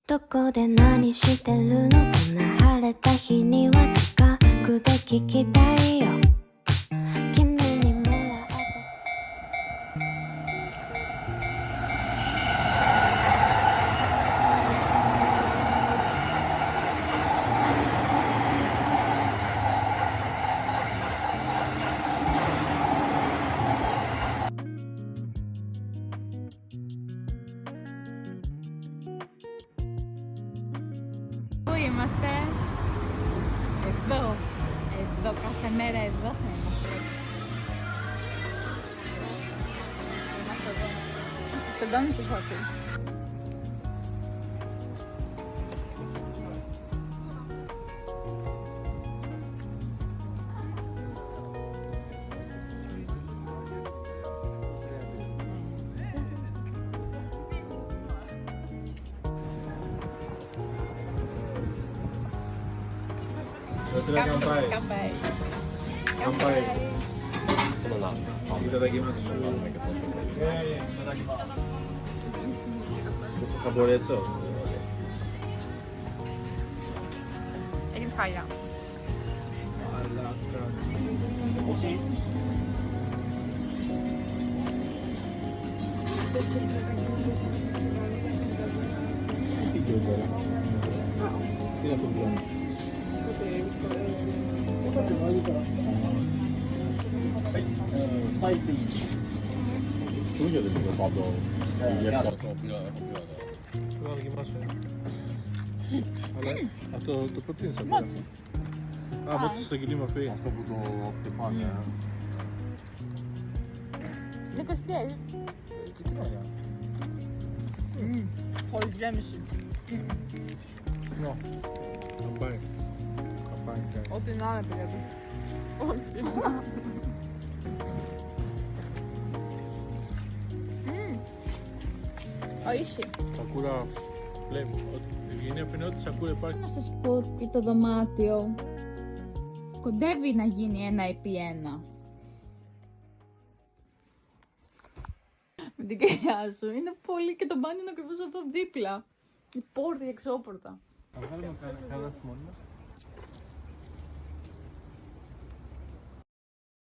どこで何してるのこんな晴れた日には近くで聞きたいよ君にもらえたΠού είμαστε? Εδώ, κάθε μέρα εδώ θα είμαστε. Είμαστε εδώ. Στον Don Quixote. Kanpai. Καμπέι. Kanpai. Itadakimasu. Θα μπορέσω. Έχεις χάλια. Τι να το πλάνο. Studio del mio proprio il rapporto Θέλω να δοκιμάσω. Αλλά αυτό το προτείνεις απλά. Μότσι. Α, μότσι στο κιλί μορφή. αυτό που το χτυπάνε. Νοικοστές. Τι κοινωνία. Χωρίς γέμιση. Ναι. Καμπάει. Καμπάει κάνει. Ό,τι να είναι παιδιά του. Ό,τι να είναι. Όχι. Σακούρα flame. Η Ευγενία πει ότι σακούρα υπάρχει. Να σας πω και το δωμάτιο κοντεύει να γίνει 1x1. Με την κοιλιά σου είναι πολύ και το μπάνιο είναι ακριβώς εδώ δίπλα. Η πόρτα, η εξώπορτα. Θα βγάλουμε κανένα μόνο.